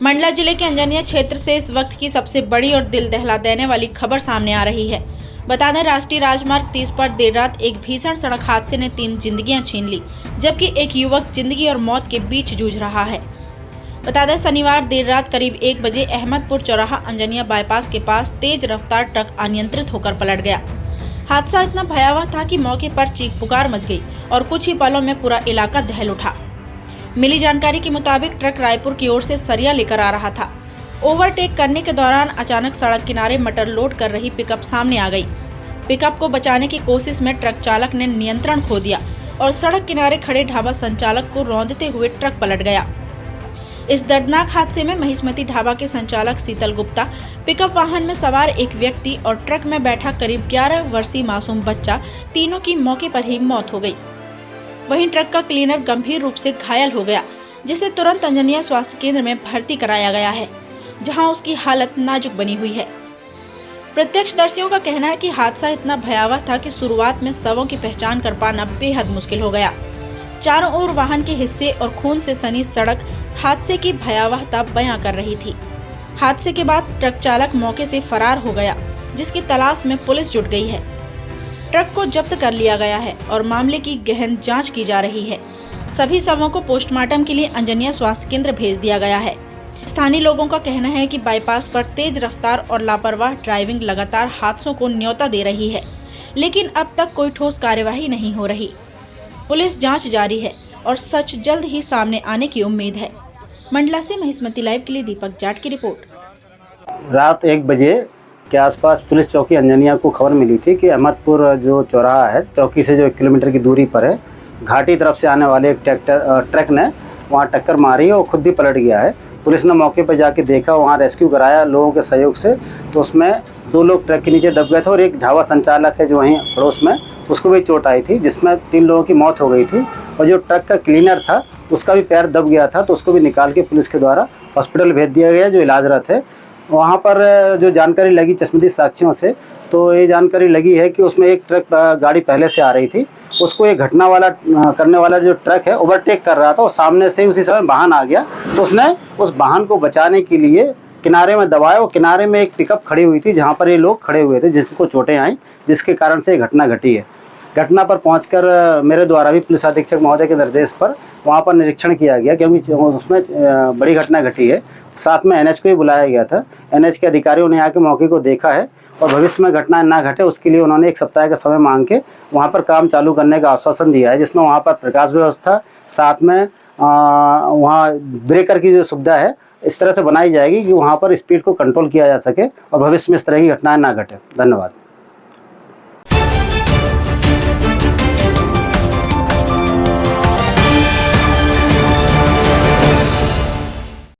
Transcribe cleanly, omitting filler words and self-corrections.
मंडला जिले के अंजनिया क्षेत्र से इस वक्त की सबसे बड़ी और दिल दहला देने वाली खबर सामने आ रही है। बता दें, राष्ट्रीय राजमार्ग 30 पर देर रात एक भीषण सड़क हादसे ने 3 जिंदगियां छीन ली, जबकि एक युवक जिंदगी और मौत के बीच जूझ रहा है। बता दें, शनिवार देर रात करीब 1 बजे अहमदपुर चौराहा अंजनिया बाईपास के पास तेज रफ्तार ट्रक अनियंत्रित होकर पलट गया। हादसा इतना भयावह था कि मौके पर चीख पुकार मच गई और कुछ ही पलों में पूरा इलाका दहल उठा। मिली जानकारी के मुताबिक ट्रक रायपुर की ओर से सरिया लेकर आ रहा था। ओवरटेक करने के दौरान अचानक सड़क किनारे मटर लोड कर रही पिकअप सामने आ गई। पिकअप को बचाने की कोशिश में ट्रक चालक ने नियंत्रण खो दिया और सड़क किनारे खड़े ढाबा संचालक को रौंदते हुए ट्रक पलट गया। इस दर्दनाक हादसे में महिष्मती ढाबा के संचालक शीतल गुप्ता, पिकअप वाहन में सवार एक व्यक्ति और ट्रक में बैठा करीब 11 वर्षीय मासूम बच्चा, तीनों की मौके पर ही मौत हो गई। वहीं ट्रक का क्लीनर गंभीर रूप से घायल हो गया, जिसे तुरंत अंजनिया स्वास्थ्य केंद्र में भर्ती कराया गया है, जहां उसकी हालत नाजुक बनी हुई है। प्रत्यक्षदर्शियों का कहना है कि हादसा इतना भयावह था कि शुरुआत में शवों की पहचान कर पाना बेहद मुश्किल हो गया। चारों ओर वाहन के हिस्से और खून से सनी सड़क हादसे की भयावहता बयां कर रही थी। हादसे के बाद ट्रक चालक मौके से फरार हो गया, जिसकी तलाश में पुलिस जुट गई है। ट्रक को जब्त कर लिया गया है और मामले की गहन जांच की जा रही है। सभी शवों को पोस्टमार्टम के लिए अंजनिया स्वास्थ्य केंद्र भेज दिया गया है। स्थानीय लोगों का कहना है कि बाईपास पर तेज रफ्तार और लापरवाह ड्राइविंग लगातार हादसों को न्योता दे रही है, लेकिन अब तक कोई ठोस कार्यवाही नहीं हो रही। पुलिस जांच जारी है और सच जल्द ही सामने आने की उम्मीद है। मंडला से महिष्मती लाइव के लिए दीपक जाट की रिपोर्ट। रात 1 बजे के आसपास पुलिस चौकी अंजनिया को खबर मिली थी कि अहमदपुर जो चौराहा है, चौकी से जो 1 किलोमीटर की दूरी पर है, घाटी तरफ से आने वाले एक ट्रक ने वहां टक्कर मारी और खुद भी पलट गया है। पुलिस ने मौके पर जाके देखा, वहां रेस्क्यू कराया लोगों के सहयोग से, तो उसमें 2 लोग ट्रक के नीचे दब गए थे और एक ढाबा संचालक है जो वहीं पड़ोस में, उसको भी चोट आई थी, जिसमें 3 लोगों की मौत हो गई थी। और जो ट्रक का क्लीनर था उसका भी पैर दब गया था, तो उसको भी निकाल के पुलिस के द्वारा हॉस्पिटल भेज दिया गया, जो इलाजरत है। वहाँ पर जो जानकारी लगी चश्मदीद साक्षियों से, तो ये जानकारी लगी है कि उसमें एक ट्रक गाड़ी पहले से आ रही थी, उसको एक घटना वाला करने वाला जो ट्रक है ओवरटेक कर रहा था और सामने से उसी समय वाहन आ गया, तो उसने उस वाहन को बचाने के लिए किनारे में दबाया और किनारे में एक पिकअप खड़ी हुई थी जहाँ पर ये लोग खड़े हुए थे, जिसको चोटें आई, जिसके कारण से ये घटना घटी है। घटना पर पहुंचकर मेरे द्वारा भी पुलिस अधीक्षक महोदय के निर्देश पर वहां पर निरीक्षण किया गया, क्योंकि उसमें बड़ी घटना घटी है। साथ में एनएच को भी बुलाया गया था। एनएच के अधिकारियों ने आके मौके को देखा है और भविष्य में घटना ना घटे उसके लिए उन्होंने 1 सप्ताह का समय मांग के वहाँ पर काम चालू करने का आश्वासन दिया है, जिसमें वहाँ पर प्रकाश व्यवस्था, साथ में वहाँ ब्रेकर की जो सुविधा है इस तरह से बनाई जाएगी कि वहाँ पर स्पीड को कंट्रोल किया जा सके और भविष्य में इस तरह की घटनाएं ना घटे। धन्यवाद।